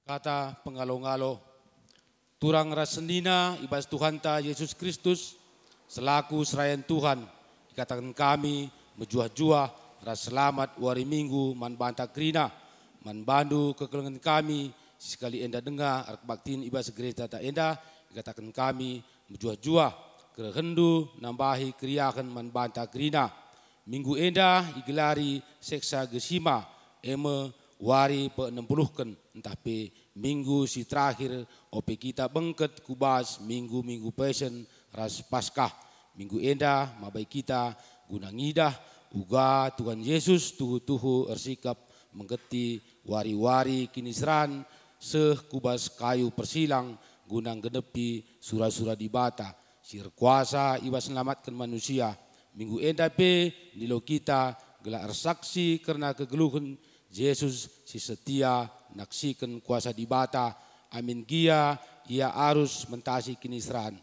Kata pengalo-ngalo, turang rasendina ibas Tuhan ta Yesus Kristus, selaku serayan Tuhan, ikatakan kami menjuah-juah ras selamat wari minggu man banta krina, man bandu kekelengan kami, sekali enda dengar ark baktin ibas gereja ta enda, ikatakan kami menjuah-juah kehendu nambahi kriakan man banta krina. Minggu enda igelari seksa gesima, wari pe-60 entah pe minggu si terakhir ope kita bengket kubas minggu passion ras paskah. Minggu enda mabai kita guna ngidah uga Tuhan Yesus tuhu-tuhu ersikap menggeti wari-wari kinisran seh kubas kayu persilang gunang genepi surah-surah di bata sir kuasa ibas selamatkan manusia. Minggu enda pe nilo kita gelar saksi karena kegeluhan Yesus si setia naksikan kuasa di bata. Amin gia ia arus mentasi kinisran.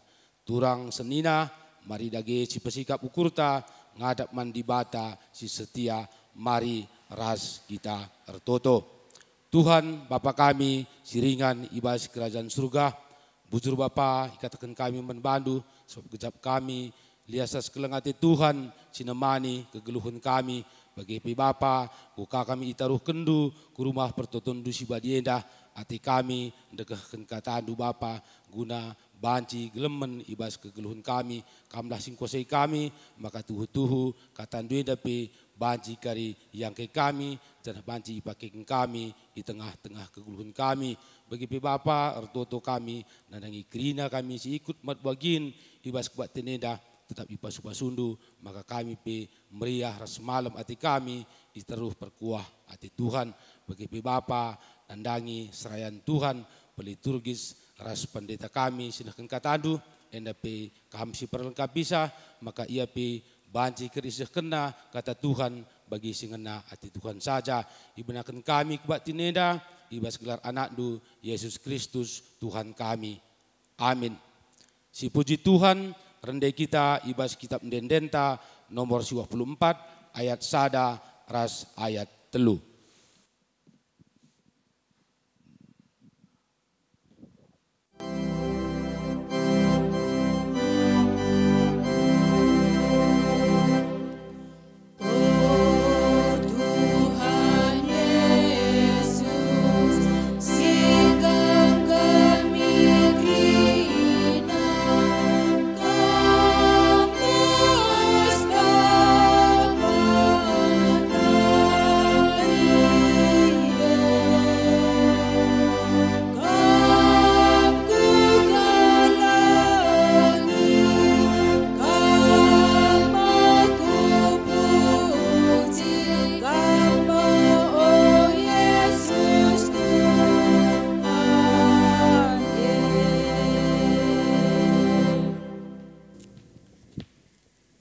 Turang senina mari dage si pesikap ukurta ngadap man di bata si setia mari ras kita ertoto. Tuhan Bapa kami siringan ibas kerajaan surga. Bujur Bapa ikatakan kami membantu sebab kejap kami liasas kelengati Tuhan sinemani kegeluhan kami. Bagi Bapa, buka kami itaruh kendu ke rumah pertoton dusi badienda, ati kami dekahkan kataan du Bapa guna banci gelemen ibas kegeluhan kami, kamlah singkosai kami, maka tuhu-tuhu kataan duenda pe banci kari yang ke kami, dan banci pakai kami di tengah-tengah kegeluhan kami. Bagi Bapa, ertoto kami, nanangi kerina kami si ikut mat bagin ibas kuat teneda, tetap ipasu-pasundu, maka kami pe meriah ras malam hati kami diteruh perkuah hati Tuhan. Bagi Bapa nandangi serayan Tuhan peliturgis ras pendeta kami sinahkan katandu enda pe kami si perlengkap bisa, maka ia pe banci kerisah kena kata Tuhan bagi singena hati Tuhan saja. Ibenakan kami kubat tineda ibas gelar anak du Yesus Kristus Tuhan kami. Amin. Si puji Tuhan rendai kita ibas kitab Dendenta nomor 24 ayat sada ras ayat 3.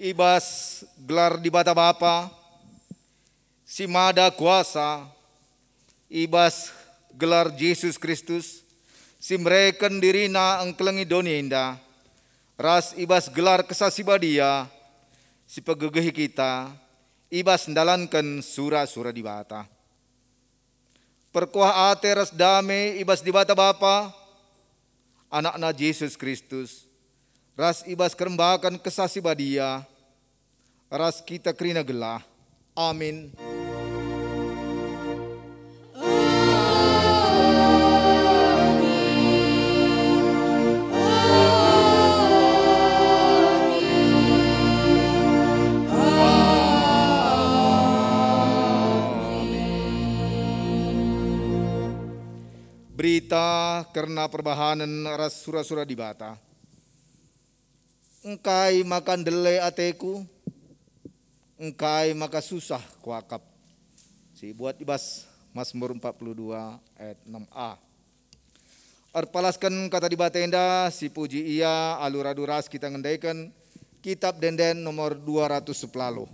Ibas gelar di bata Bapa, si mada kuasa, ibas gelar Yesus Kristus, si mereken dirina engkelengi donienda, ras ibas gelar kesasi badia, si pegegehi kita, ibas ndalankan surah-surah di bata. Perkuah ate ras dame ibas di bata Bapa, anakna Yesus Kristus, ras ibas kerembakan kesasi badia, ras kita kerina gelah. Amin. Berita karena perbahanan ras surah-surah di bata. Engkai makan dele ateku, engkai maka susah kuakap. Si buat ibas Mazmur 42 ayat 6a. Arpalaskan kata di batenda si puji ia aluraduras kita ngendaikan kitab Denden nomor 200 sepelalu.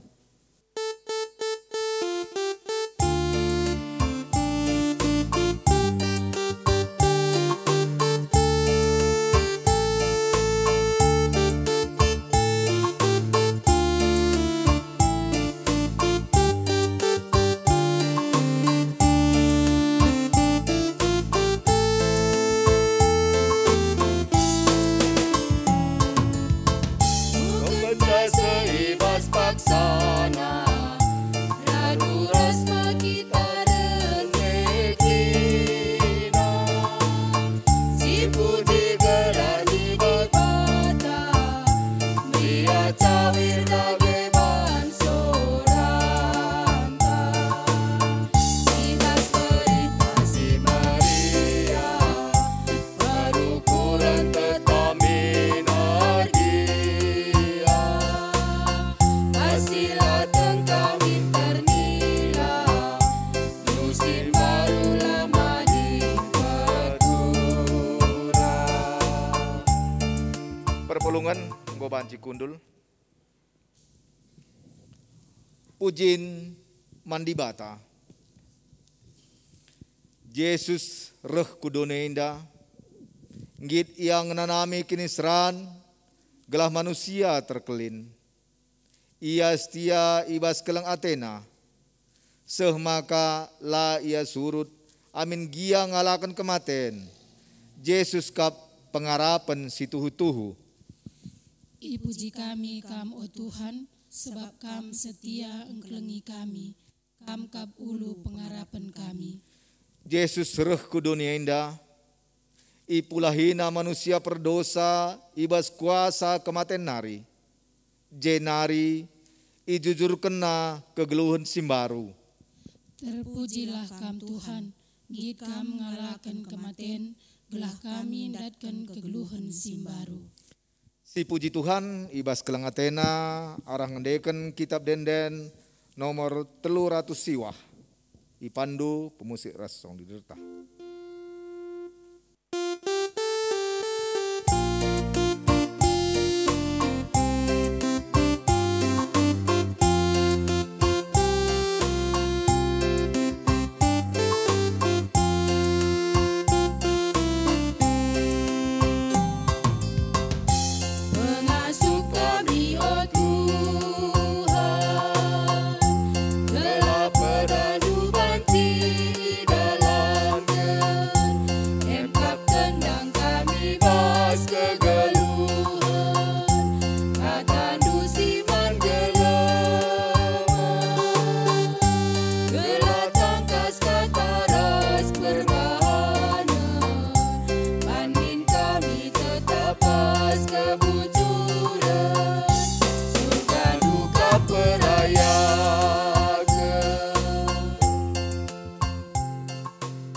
renungan nggo banci kundul. Pujin mandi bata. Yesus reh kudone indah. Ngit yang nanami kinisran gelah manusia terkelin. Ia setia ibas kelang Athena. Seh maka la ia surut. Amin gia ngalakan kematen. Yesus kap pengarapan si tuhu-tuhu. Ipuji kami kam o Tuhan, sebab kam setia engkelengi kami. Kam kap ulu pengarapan kami. Yesus reh ku dunia indah. Ipulahina manusia perdosa ibas kuasa kematen nari. Jenari ijujur kena kegeluhan simbaru. Terpujilah kam Tuhan, git kam ngalakan kematen, gelah kami ndatkan kegeluhan simbaru. Si puji Tuhan ibas kelang Athena arah ngendeken kitab denden nomor 300 siwah. Ipandu pemusik rasong diderta.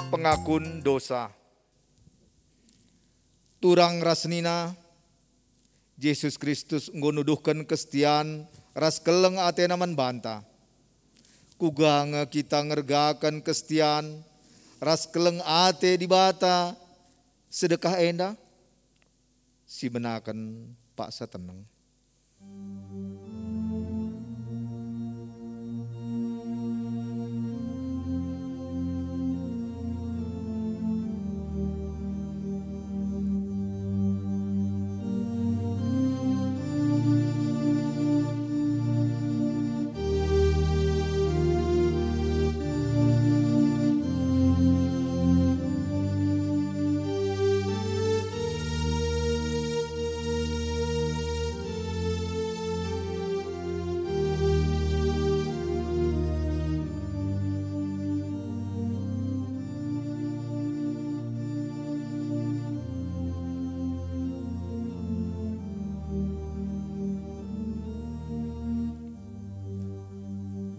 Pengakun dosa. Turang rasnina Yesus Kristus nggonuduhkan kesetiaan ras keleng Athena man banta. Kugang kita ngergakan kesetiaan ras keleng ate di bata sedekah enda si benakan paksa tenang.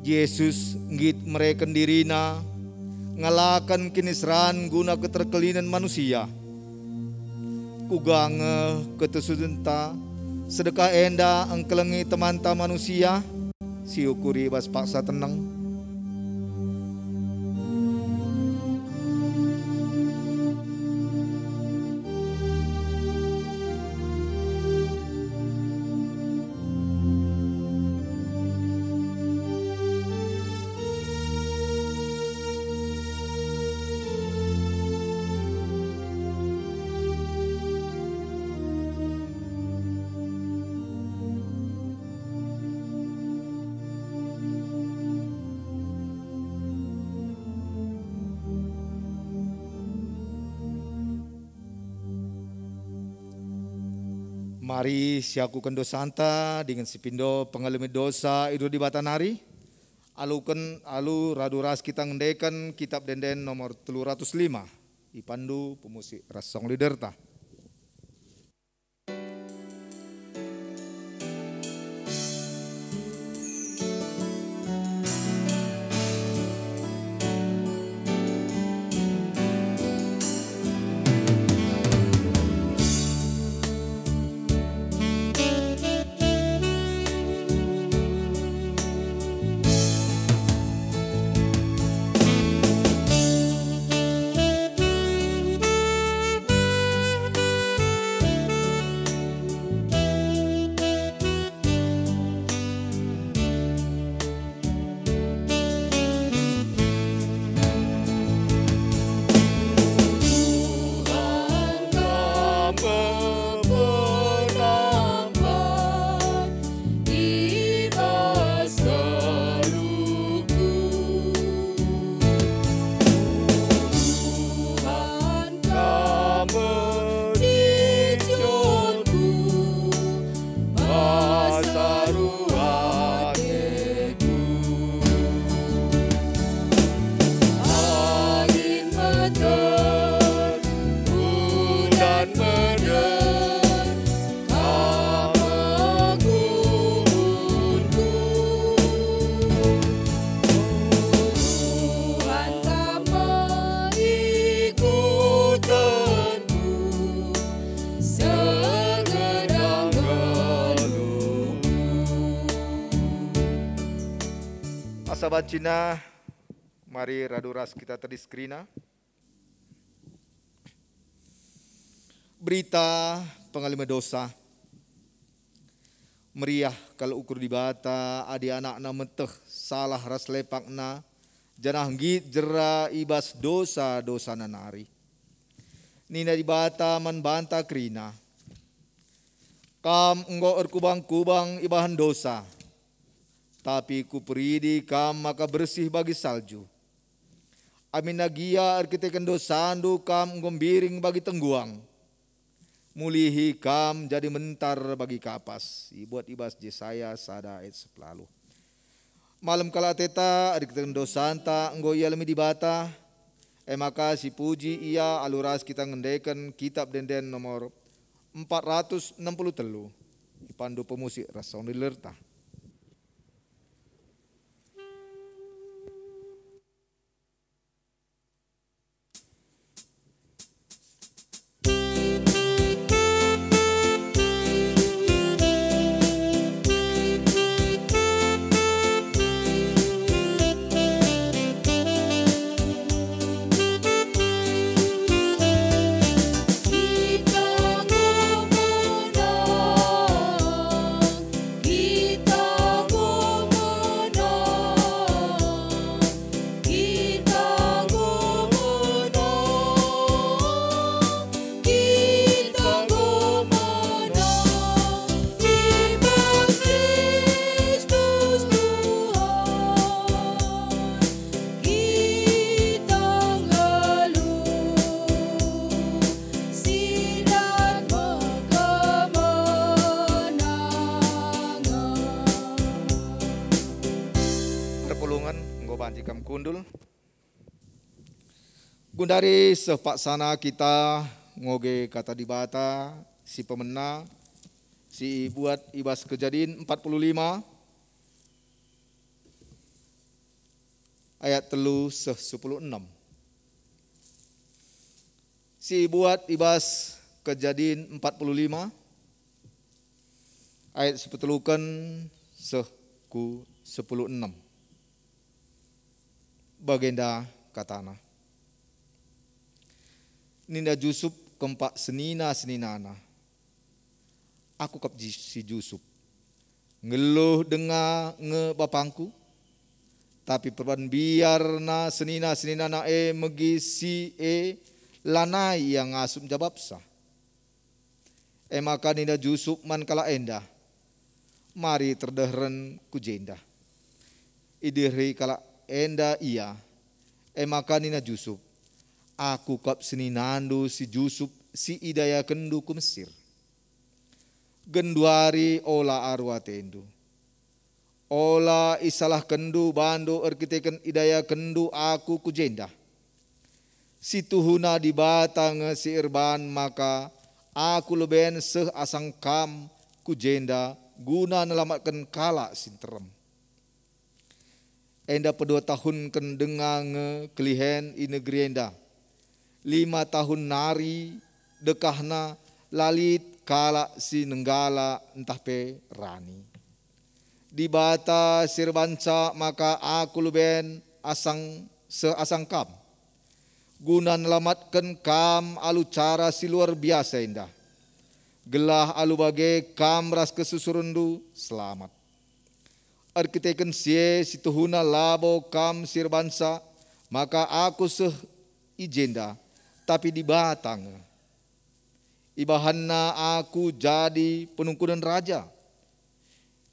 Yesus ngit mereken dirina ngalakan kinisran guna keterkelinan manusia. Ugang ketusudenta sedekah enda engkelengi temanta manusia si ukuri bas paksa tenang. Mari siakukan dosa anta dengan sipindo pengalami dosa itu di batanari. Alu radu ras kita ngendekan kitab denden nomor 305. Ipandu pemusik rasong liderta. sahabat Cina, mari raduras kita tadi skrina. Berita pengalima dosa. Meriah kalau ukur di bata, adi anak-anak meteh salah ras lepakna, janah git jera ibas dosa-dosa nanari. Nina di bata man banta krina. Kam enggo erkubang-kubang ibahan dosa. Tapi ku peridi kam maka bersih bagi salju. Amin nagia arkiteken dosandu kam ngombiring bagi tengguang. Mulihi kam jadi mentar bagi kapas. Ibuat ibas Jesaya sada ayat 10. Malam kala teta arkiteken dosanta enggo ia lemi dibata. Maka si puji ia aluras kita ngendeken kitab denden nomor 463. Ipandu pemusik rasa lerta. Kundul. Gundari sepak sana kita ngoge kata di bata si pemena si buat ibas Kejadian 45 ayat 3:16. Si buat ibas Kejadian 45 ayat 10:16. Bagenda katana. Ninda Jusuf kempak senina-seninana. Aku kap si Jusuf. Ngeluh denga nge bapangku. Tapi perban biarna senina-seninana megi si lanai yang asum jababsa. Maka ninda Jusuf man kala enda. Mari terdeheren ku jenda. Idiri kala enda ia, maka nina Jusuf, aku kap seninandu si Jusuf si idaya kendu ku Mesir. Genduari ola arwa tendu. Ola isalah kendu bandu erkiteken idaya kendu aku ku jenda. Si tuhuna di batang si irban maka aku leben seh asang kam ku jenda guna nelamatkan kala sinterem. Enda pedua tahun kendengang kelihen i negeri enda. 5 tahun nari dekahna lalit kala si nenggala entah pe rani. Di bata sirbanca maka aku luben asang kam. Guna nelamatkan kam alu cara si luar biasa enda. Gelah alu bage kam ras kesusurundu selamat. Arkiteken sie situhuna labo kam sirbansa maka aku seh ijenda tapi di batang ibahanna aku jadi penungkudan raja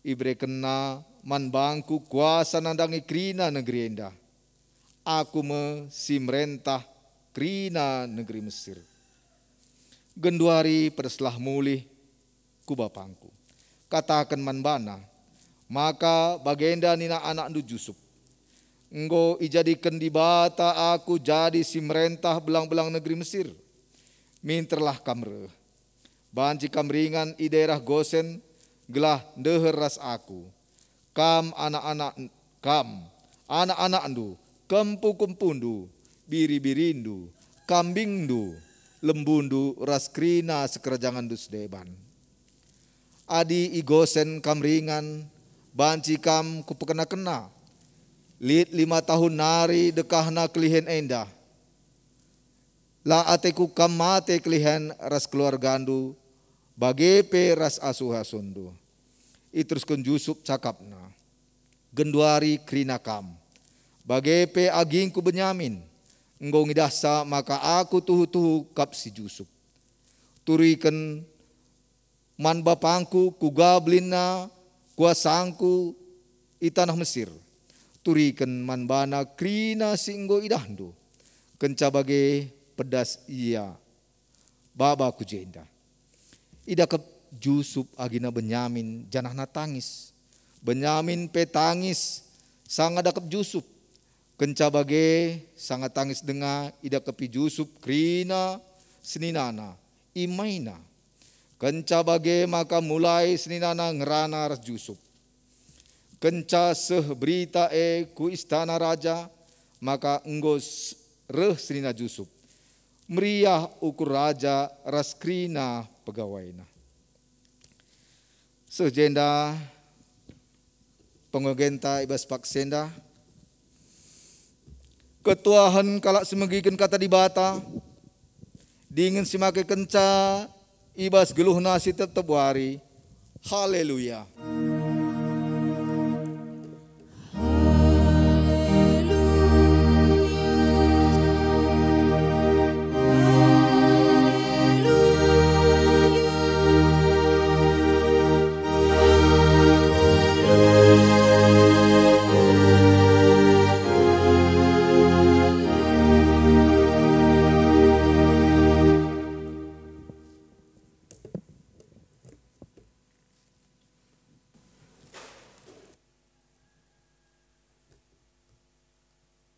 ibre kena man bangku kuasa nandangi krina negeri enda aku si merentah krina negeri Mesir genduari pada selah mulih ku bapangku katakan man bana. Maka bagenda nina anak ndu Jusuf. Enggo ijadikan di bata aku jadi si merentah belang-belang negeri Mesir. Minterlah kamre. Banci kamringan i daerah Gosen gelah deher ras aku. Kam anak-anak ndu, kempu-kempundu, biri-birindu, kambingdu, lembundu ras krina sekerajangan dus deban. Adi i Gosen kamringan banci kam kupekena-kena Lit 5 tahun nari dekahna kelihen endah. La ateku kamate kelihen ras keluargandu, bagepe ras asuha sundu. Iteruskan Yusuf cakapna. Genduari krinakam. Bagepe agingku Benyamin. Engkau ngidasa maka aku tuhu-tuhu kap si Yusuf. Turikan man bapangku kugablina kuasangku itanah Mesir. Turikan man bana krina singgo idahdu. Kenca bage pedas iya. Baba ku jenda. Ida kap Yusuf agina Benyamin janahna tangis. Benyamin petangis sangat dakap Yusuf. Kenca bage sangat tangis denga ida kepi Yusuf krina seninana imaina. Kenca bage maka mulai seninana ngerana ras Yusuf. Kenca seh berita ku istana raja maka enggo reh senina Yusuf. Meriah ukur raja ras krina pegawainya. Sejenda pengogenta ibas paksenda. Ketuahan kalak semegikan kata di bata. Dingin simake kenca ibas geluh nasi tetap wari. Haleluya.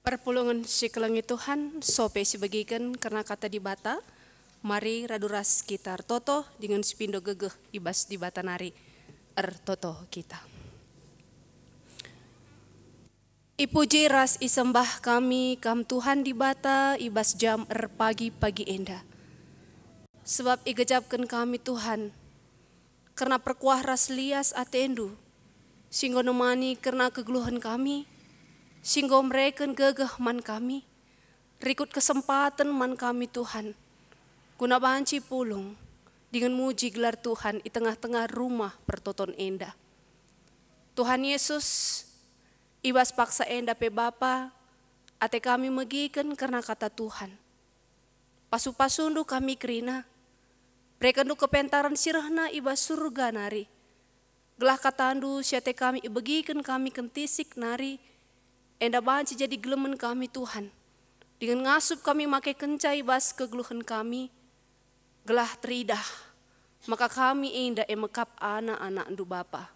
Perpulungan si kelengi Tuhan, sope si bagikan karena kata di bata, mari raduras kita toto dengan sepindo gegeh ibas di bata nari, toto kita. Ipuji ras isembah kami, kam Tuhan di bata ibas jam pagi-pagi enda. Sebab igejapkan kami Tuhan, karena perkuah ras lias atendu, singgo nemani karena kegeluhan kami, singgo mereken gegeh man kami, rikut kesempatan man kami Tuhan, guna banci pulung, dengan muji gelar Tuhan di tengah-tengah rumah pertoton enda. Tuhan Yesus, ibas paksa enda pe Bapa, ate kami megiken karena kata Tuhan. Pasu-pasundu kami kerina, prekendu kepentaran sirahna ibas surga nari. Gelah katandu siate kami ibegiken kami kentisik nari, enda banci jadi gelemen kami Tuhan. Dengan ngasup kami make kencai bas kegeluhan kami. Gelah teridah. Maka kami enda emekap anak-anak ndu Bapa.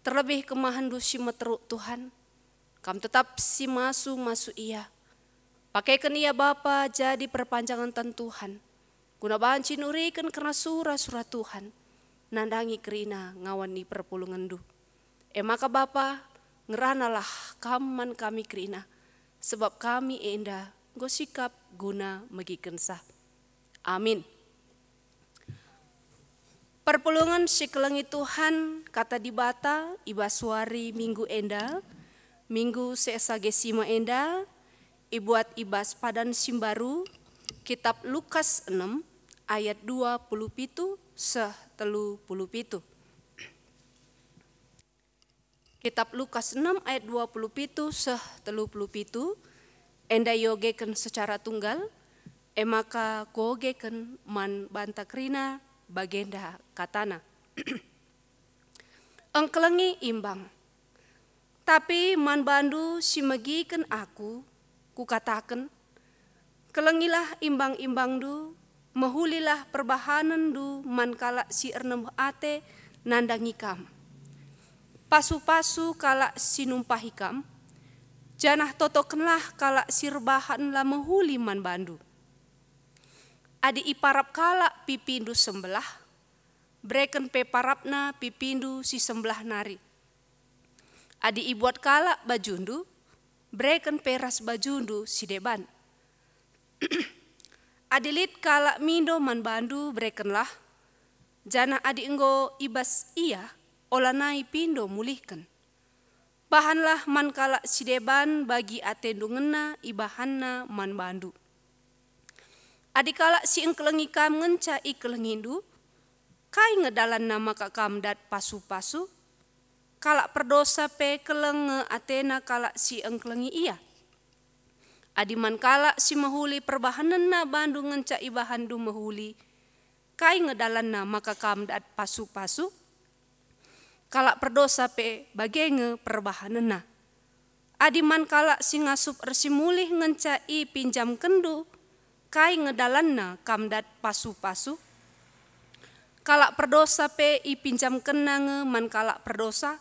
Terlebih kemahan du si meteruk Tuhan. Kam tetap si masu iya. Pakaikan ia Bapa jadi perpanjangan tan Tuhan. Guna banci nurikan karena surah-surah Tuhan. Nandangi kerina ngawani perpulungan du. Maka Bapa, ngeranalah kaman kami kerina, sebab kami enda gosikap guna megikensah. Amin. Perpulungan si kelengi Tuhan kata di bata ibaswari minggu enda, minggu seesa gesima enda, ibuat ibas padan simbaru, kitab Lukas 6 ayat 27 seh 37. Kitab Lukas 6 ayat 27 seh 37, enda yogeken secara tunggal, emaka gogeken man bantakrina bagenda katana. Engkelengi imbang, tapi man bandu si megiken aku, kukataken, kelengilah imbang-imbang du, mehulilah perbahanan du man kala si ernem ate nandangi kam. Pasu-pasu kala sinumpahikam, janah totokenlah kala sirbahan la mehuli man bandu. Adi iparap kala pipindu sembelah, breken pe parapna pipindu si sembelah nari. Adi ibuat kala bajundu, breken peras bajundu si deban. Adilit kala mindo man bandu brekenlah, jana adi enggo ibas iya, olanai pindo mulihkan. bahanlah man kala sideban bagi atendu ngena ibahanna man bandu. Adikala si engkelengi kam ngenca ikelengindu, kai ngedalan nama kakam dat pasu-pasu, kala perdosa pe keleng atena kala si engkelengi iya. Adiman kala si mahuli perbahanan na bandu ngenca ibahandu mahuli, kai ngedalan nama kakam dat pasu-pasu, kala perdosa pe bagenge perbahanan na. Adiman kala si ngasup ersimulih ngenca i pinjam kendu, kai ngedalanna kamdat pasu-pasu. Kala perdosa pe i pinjam kena man kala perdosa,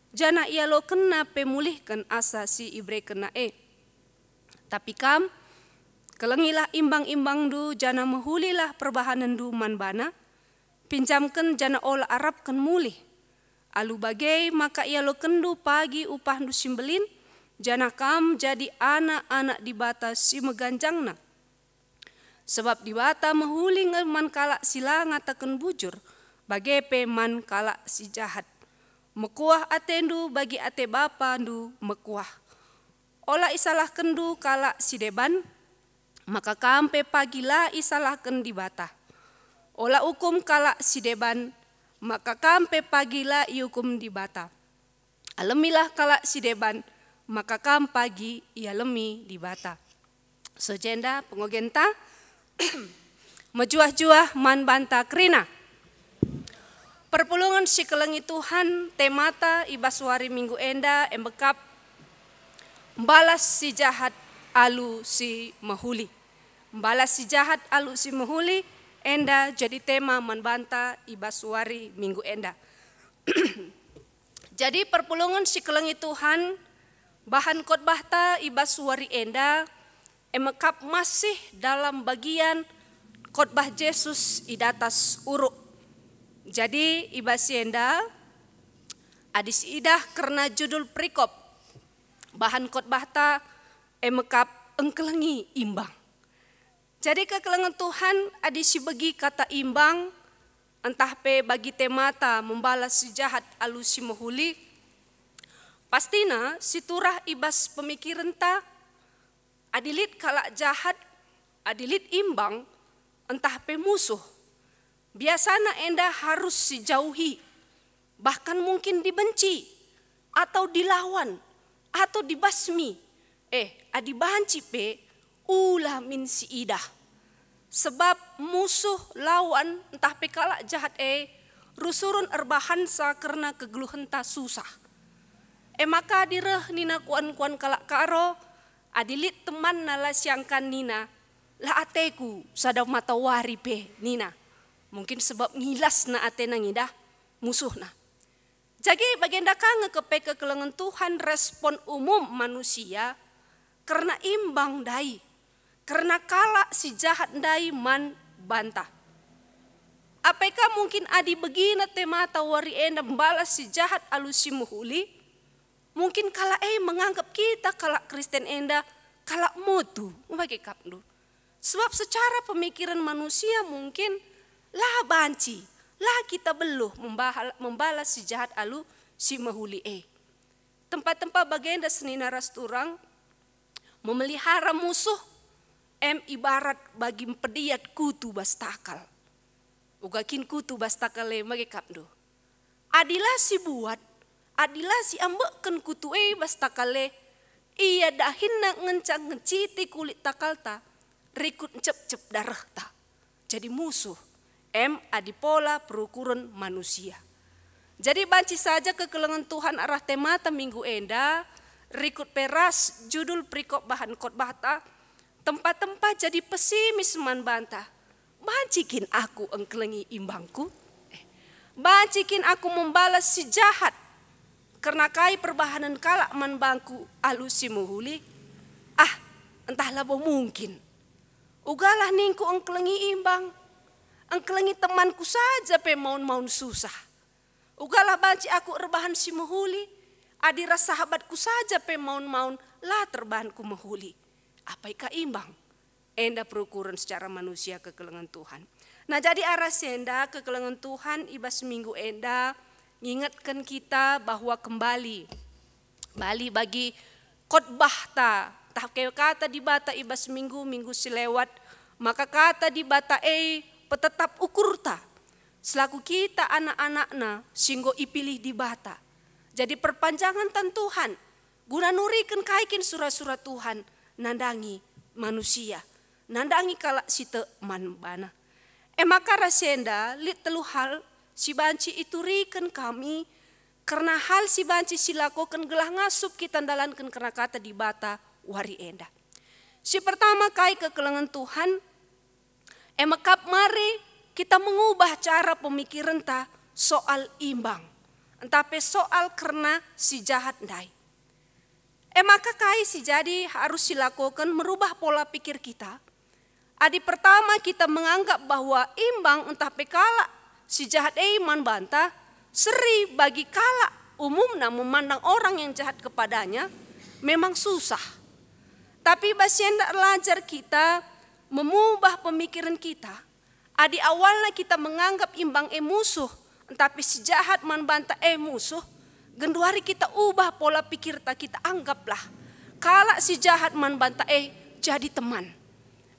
jana ia lo kena pe mulihkan asa si ibre kena Tapi kam, kelengilah imbang-imbang du jana mehulilah perbahanan du man bana, pinjamkan jana olah arabkan mulih. Alu bagai maka ia lo kendu pagi upah du simbelin, jana kam jadi anak-anak di bata si meganjangna. Sebab di bata mahuli man kala sila ngatakan bujur, bagai pe man kala si jahat. Mekuah atendu bagi ate bapa ndu mekuah. Ola isalah kendu kala si deban, maka kampe pagila isalahkan di bata. Ola hukum kala si deban, maka kampe pagila iukum di bata. Alemilah kala si deban, maka kam pagi ialemi di bata. Sejenda pengogenta, mejuah-juah man banta krina. Perpulungan si kelengi Tuhan temata ibaswari minggu enda embekap balas si jahat alu si mahuli. Balas si jahat alu si mahuli enda jadi tema man banta ibaswari minggu enda. Jadi perpulungan si kelengi Tuhan bahan khotbah ta ibaswari enda emekap masih dalam bagian khotbah Yesus idatas uruk. Jadi ibasienda adis idah karena judul perikop bahan khotbah ta emekap engkelengi imbang. Jadi kekelengan Tuhan adisi bagi kata imbang entah pe bagi temata membalas si jahat alu si mahuli. Pastina si turah ibas pemikiran ta adilit kala jahat, adilit imbang, entah pe musuh. Biasana enda harus dijauhi, bahkan mungkin dibenci, atau dilawan, atau dibasmi. Adi banci pe, ulah min si idah. Sebab musuh lawan, entah pe kala jahat rusurun erbahansa karena kegeluhan ta susah. Maka direh nina kuan-kuan kala karo, adilit teman nala siangkan nina, lah ateku sadau matawari pe nina. Mungkin sebab ngilas na ate na ngidah musuh na. Jadi bagenda kang kepe kekelengan Tuhan respon umum manusia karena imbang dai. Karena kala si jahat dai man bantah. Apakah mungkin adi begina temata wari enda membalas si jahat alusi muhuli? Mungkin kala menganggap kita kala Kristen enda kala mutu, bagi kapnu. Sebab secara pemikiran manusia mungkin lah banci, lah kita beluh membalas si jahat alu si mahuli Tempat-tempat bagenda senina rasturang memelihara musuh ibarat bagi pediat kutu bastakal. Ugakin kutu bastakal bagi kapnu. Adilah si buat, adilah si ambekkan kutu bastakale, iya dahin na ngencang ngeciti kulit takalta, rikut cep-cep darah ta. Jadi musuh, adipola perukuran manusia. Jadi banci saja kekelengan Tuhan arah temata minggu enda, rikut peras judul perikop bahan khotbah ta, tempat-tempat jadi pesimis man bantah. Bancikin aku engkelengi imbangku, bancikin aku membalas si jahat, karena kai perbahanan kalak man bangku alusi muhuli. Entahlah bo mungkin. Ugalah ningku engkelengi imbang, engkelengi temanku saja pe maun-maun susah. Ugalah banci aku rebahan si muhuli, adira sahabatku saja pe maun-maun lah terbahanku muhuli. Apaikah imbang? Enda perukuran secara manusia kekelengan Tuhan. Nah jadi arah senda kekelengan Tuhan ibas minggu enda ngingatkan kita bahwa kembali Bali bagi khotbah ta kata di bata ibas minggu silewat, maka kata di bata petetap ukur ta. Selaku kita anak-anakna singgo ipilih di bata. Jadi perpanjangan tan Tuhan. Guna nurikan kaikin surah-surah Tuhan. Nandangi manusia. Nandangi kalak site manbana. Maka rasenda lit telu hal si banci itu rikan kami. Karena hal si banci silakokan gelah ngasup kita dalankan karena kata di bata wari enda. Si pertama kai kekelengan Tuhan. Emakap mari kita mengubah cara pemikiran ta soal imbang. Tapi soal karena si jahat ndai. Maka kai si jadi harus silakukan merubah pola pikir kita. Adi pertama kita menganggap bahwa imbang entah pekala si jahat man bantah. Seri bagi kala umumnya memandang orang yang jahat kepadanya memang susah. Tapi basienda belajar kita mengubah pemikiran kita. Adi awalnya kita menganggap imbang musuh, tapi si jahat membantah musuh. Genduari kita ubah pola pikir kita anggaplah. Kala si jahat membantah jadi teman,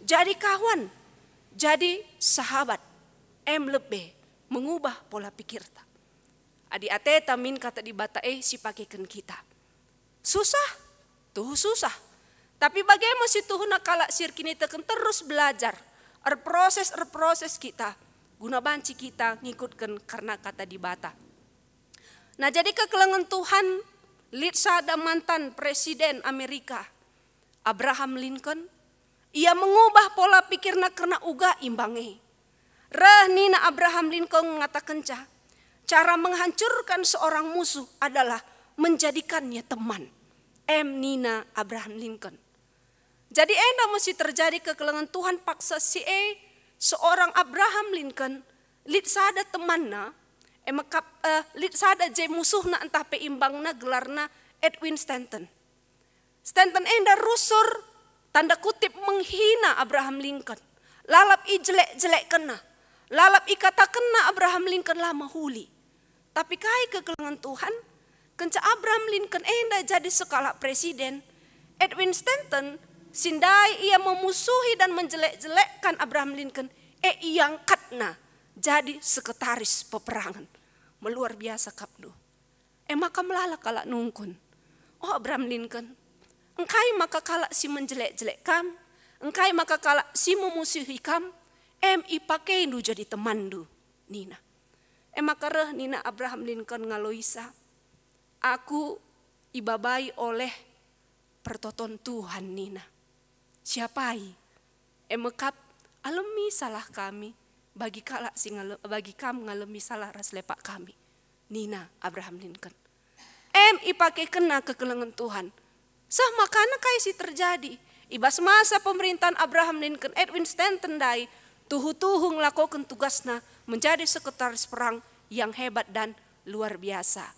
jadi kawan, jadi sahabat. Lebih mengubah pola pikir ta. Adi ateta min kata di bata si pakaikan kita. Susah, tuh susah. Tapi bagaimana si Tuhan kala sir kini tekan terus belajar. Proses kita, guna banci kita ngikutkan karena kata di bata. Nah jadi kekelengan Tuhan, lihat sada mantan presiden Amerika, Abraham Lincoln, ia mengubah pola pikirnya karena uga imbangi. Nina Abraham Lincoln mengatakan cara menghancurkan seorang musuh adalah menjadikannya teman. Nina Abraham Lincoln. Jadi mesti terjadi kekelengan Tuhan paksa si seorang Abraham Lincoln lit sada temanna lit sada je musuhna entah peimbangna gelarna Edwin Stanton. Stanton rusur tanda kutip menghina Abraham Lincoln. Lalap i jelek-jelek kena. Lalap i kata kena Abraham Lincoln lama huli. Tapi kai kekelengan Tuhan kenca Abraham Lincoln jadi sekala presiden. Edwin Stanton sindai ia memusuhi dan menjelek-jelekkan Abraham Lincoln, ia angkatna jadi sekretaris peperangan. Meluar biasa kapdu. Maka melala kalak nungkun. Oh Abraham Lincoln, engkai maka kalak si menjelek-jelek kam, engkai maka kalak si memusuhi kam, pakai du jadi teman du, Nina. Maka reh Nina Abraham Lincoln ngaloisa, aku ibabai oleh pertoton Tuhan Nina. Siapai? Mekap alami salah kami bagi kam ngalami salah ras lepak kami. Nina Abraham Lincoln. Ipakai kena kekelengan Tuhan. Sama karena kaisi terjadi. Ibas masa pemerintahan Abraham Lincoln, Edwin Stanton dai tuhu-tuhu ngelakukan tugasnya menjadi sekretaris perang yang hebat dan luar biasa.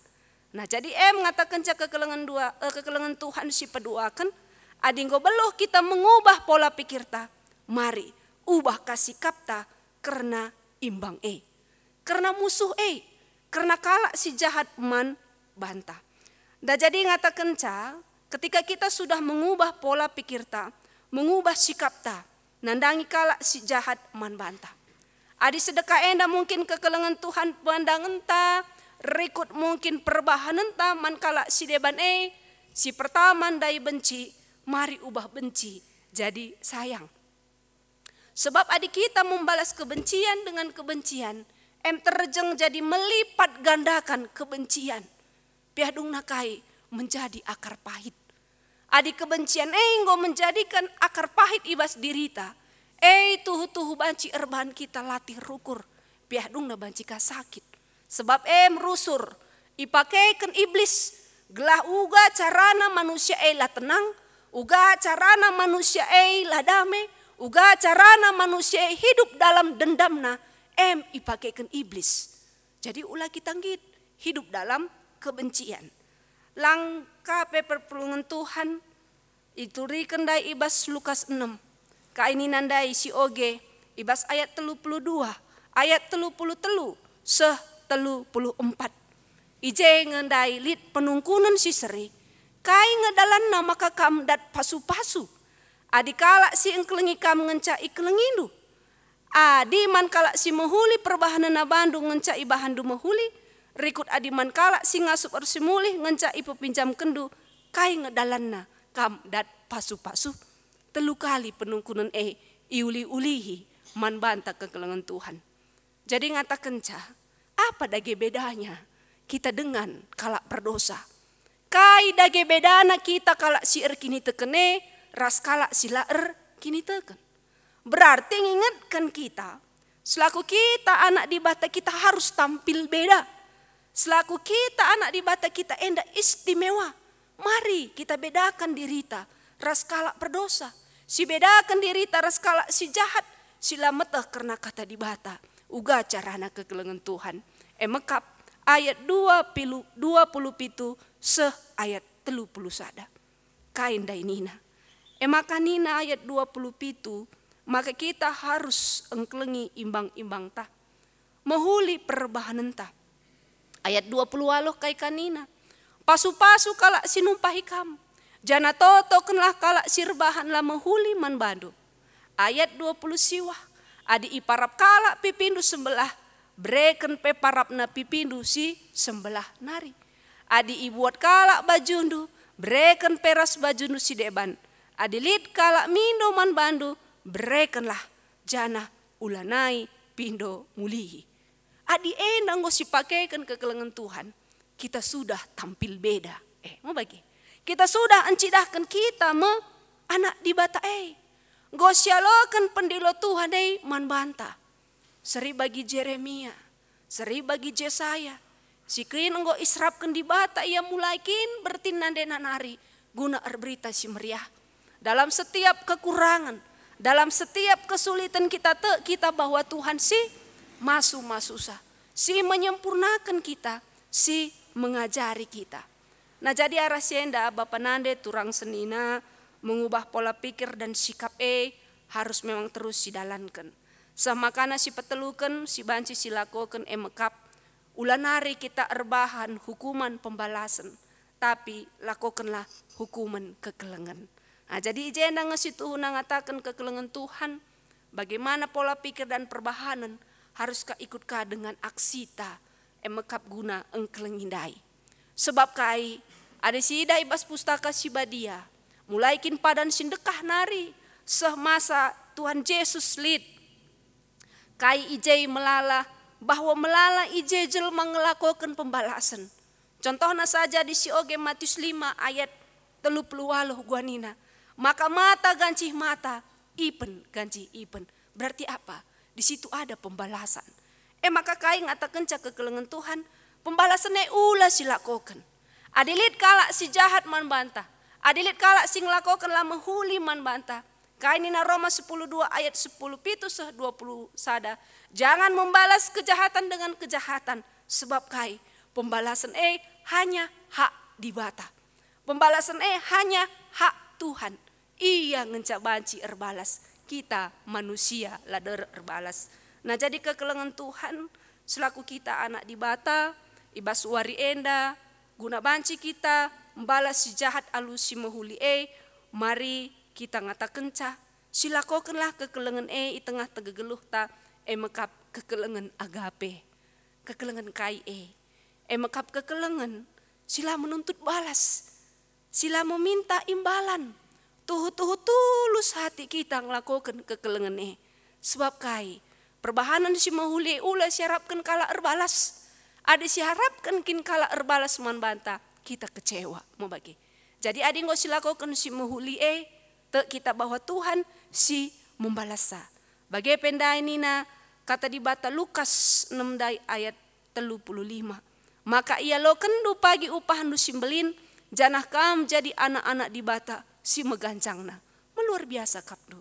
Nah jadi mengatakan kekelengan Tuhan si peduakan. Adinggo beloh kita mengubah pola pikir ta. Mari ubah kasih kapta karena imbang karena musuh karena kalak si jahat man bantah. Dah jadi ngatakan ketika kita sudah mengubah pola pikir ta, mengubah sikap ta, nandangi kalak si jahat man bantah. Adi sedekah mungkin kekelengan Tuhan pandangan ta, rekod mungkin perbahanan ta man kalak si deban si pertama dai benci. Mari ubah benci jadi sayang. Sebab adik kita membalas kebencian dengan kebencian. Terjeng jadi melipat gandakan kebencian. Piadung nakai menjadi akar pahit. Adik kebencian enggo menjadikan akar pahit ibas dirita. Tuhu-tuhu banci erbahan kita latih rukur. Piadung na banci ka sakit. Sebab rusur. Ipakaikan iblis. Gelah uga carana manusia lah tenang. Uga carana manusia lah damai, uga carana manusia hidup dalam dendamna, ipakaikan iblis. Jadi ulah kita hidup dalam kebencian. Langkah perpulungan Tuhan itu rikendai ibas Lukas 6. Kaini nandai si oge ibas ayat 32, ayat 33, 34. Ije ngendai lit penungkunan si seri. Kai ngedalanna maka kam dat pasu-pasu. Adi kala si engkelengi kam ngenca iklengindu. Adi man kala si mahuli perbahanana bandu ngenca ibahandu mahuli. Rikut adi man kala si ngasup arsi mulih ngenca ipepinjam kendu. Kai ngedalanna kam dat pasu-pasu. 3 kali penungkunan iuli-ulihi man banta kekelengan Tuhan. Jadi ngata kenca, apa dage bedanya kita dengan kala berdosa? Kai dage bedana kita kala si kini tekene, ras kala si laer kini teken. Berarti ngingetkan kita, selaku kita anak di bata kita harus tampil beda. Selaku kita anak di bata kita enda istimewa. Mari kita bedakan dirita, ras kala berdosa. Si bedakan dirita, ras kala si jahat, sila meteh karena kata di bata. Uga carana kekelengan Tuhan. Mekap ayat 27 se ayat 30. Kain dainina. Makanina ayat 27, maka kita harus engkelengi imbang-imbang ta. Mahuli perbahanan ta. Ayat 20 aloh kai kanina. Pasu-pasu kala sinumpahi kam. Jana toto kenlah kala sirbahan la mahuli man bandu. Ayat 20 siwah. Adi iparap kala pipindu sembelah. Breken pe parapna pipindu si sembelah nari. Adi ibuat kala bajundu. Breken peras bajundu si deban. Adi lid kala mindo man bandu. Brekenlah jana ulanai pindo mulihi. Adi enang go si pakaikan kekelengan Tuhan. Kita sudah tampil beda. Mau bagi. Kita sudah encidahkan kita anak di bata Gosialokan pendilo Tuhan man banta. Seri bagi Jeremia, seri bagi Jesaya. Si kin enggo israpkan di bata ia mulai kin bertinandena nari guna berita si meriah. Dalam setiap kekurangan, dalam setiap kesulitan kita bahwa Tuhan si masu-masusa, si menyempurnakan kita, si mengajari kita. Nah jadi arah sienda Bapak Nande turang senina mengubah pola pikir dan sikap harus memang terus sidalankan. Semakana si petelukan, si banci silakokan mekap. Ulanari kita erbahan hukuman pembalasan. Tapi lakukanlah hukuman kekelengan. Nah, jadi ijena ngasitu ngatakan kekelengan Tuhan. Bagaimana pola pikir dan perbahanan. Haruskah ikutkah dengan aksita mekap guna engkelengindai. Sebab kai ada si idai bas pustaka si badia. Mulai kin padan sindekah nari. Semasa Tuhan Yesus lid. Kai ijai melala bahwa melala ijai jelma ngelakukan pembalasan. Contohnya saja di si oge Matius 5 ayat 30 guanina. Maka mata ganci mata, ipen ganci ipen. Berarti apa? Di situ ada pembalasan. Maka kai ngatakan kekelengan Tuhan, pembalasannya ulah silakokan. Adilit kala si jahat man bantah. Adilit kala si ngelakokan lama huli man bantah. Kainina Roma 10:2 ayat 10 pitu 20 sada. Jangan membalas kejahatan dengan kejahatan. Sebab kai pembalasan hanya hak dibata. Pembalasan hanya hak Tuhan. Ia ngencak banci erbalas. Kita manusia lader erbalas. Nah jadi kekelengan Tuhan selaku kita anak dibata. Ibas wari enda. Guna banci kita membalas si jahat alusi mahuli mari kita ngata kenca, silakokanlah kekelengan i tengah tegegeluh ta mekap kekelengan agape, kekelengan kai mekap kekelengan, sila menuntut balas, sila meminta imbalan, tuh tulus hati kita ngelakokan kekelengan sebab kai perbahanan si mahuli ulah siharapkan kala erbalas, ada siharapkan kin kala erbalas man banta, kita kecewa mau bagi. Jadi adi nggak silakokan si mahuli kita bahwa Tuhan si membalasa. Bagai pendai nina kata di bata Lukas 6 ayat 35. Maka ia lo kendu pagi upahan du simbelin janah kam jadi anak-anak di bata si megancangna. Meluar biasa kapdu.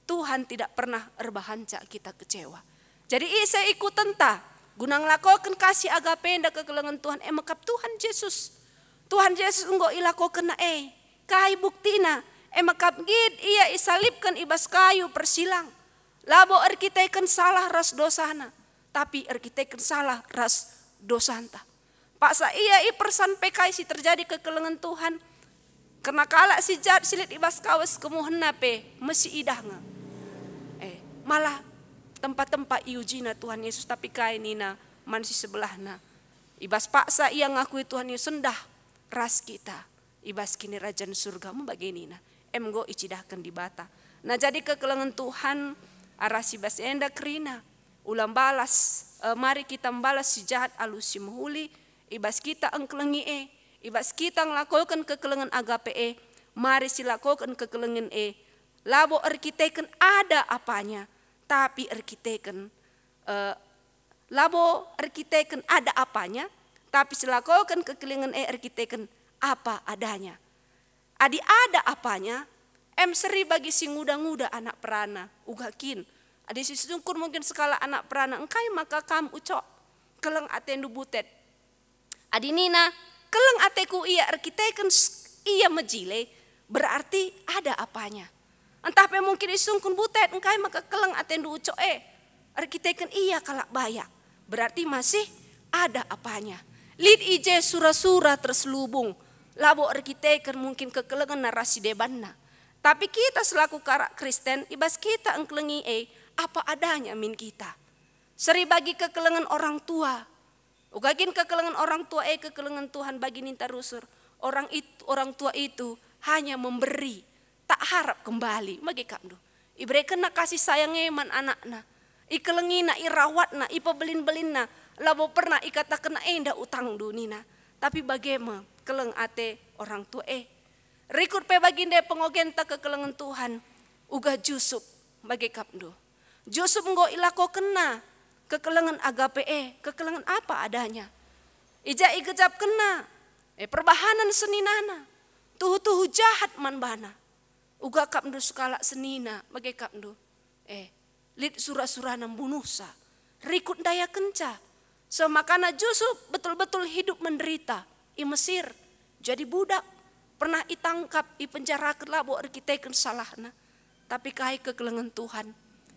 Tuhan tidak pernah erbahanca kita kecewa. Jadi isa ikut tenta guna ngelakokan kasih agape nda kekelengan Tuhan mekap Tuhan Yesus. Tuhan Yesus enggo ilakokan na kai buktina mekap gid ia isalipkan ibas kayu persilang. Labo arkiteken salah ras dosana. Tapi arkiteken salah ras dosanta. Paksa ia persan pekai si terjadi kekelengan Tuhan. Karena kalak si jahat silit ibas kawas kemuhen nape mesti idah nga. Malah tempat-tempat iujina Tuhan Yesus tapi kai nina man si sebelahna. Ibas paksa ia ngakui Tuhan Yesus sendah ras kita. Ibas kini rajan surga mu baginina. Emgo icidahkan di bata. Nah jadi kekelengan Tuhan aras ibas enda kerina. Ulang balas mari kita membalas si jahat alus si muhuli. Ibas kita engkelengi ibas kita ngelakukan kekelengan agape mari silakukan kekelengan labo arkiteken ada apanya tapi arkiteken labo arkiteken ada apanya tapi silakukan kekelengan arkiteken apa adanya adi ada apanya seri bagi si nguda-nguda anak perana ugakin adi si sungkur mungkin sekala anak perana engkai maka kam ucok keleng atendu butet adi nina keleng ateku iya arkiteken iya mejile berarti ada apanya. Entah pe mungkin isungkun butet engkai maka keleng atendu uco arkiteken iya kalak bayak berarti masih ada apanya. Lid ije sura-sura terselubung labo arkiteken mungkin kekelengan narasi debanna. Tapi kita selaku karak Kristen ibas kita engkelengi apa adanya min kita. Seri bagi kekelengan orang tua. Ugakin kekelengan orang tua kekelengan Tuhan bagi ninta rusur. Orang tua itu hanya memberi, tak harap kembali. Bagi kamdu. Ibre kena kasih sayang eman anakna. Ikelengina, irawatna, ipebelin-belinna. Labo pernah ikata kena enda utang dunina. Tapi bagaimana keleng ate orang tua Rikut pe baginde pengogenta kekelengan Tuhan. Uga Jusuf bagi kamdu. Jusuf ngo ilako kena. Kekelengan agape kekelengan apa adanya. Ija igejap kena. Perbahanan seninana. Tuhu-tuhu jahat man bana. Uga kapndo skala senina bagi kapndo. Lid surah-surah bunusa. Rikut daya kenca. So makana Jusuf betul-betul hidup menderita. I Mesir jadi budak. Pernah itangkap, ipenjarakan labo arkiteken salahna. Tapi kai kekelengan Tuhan.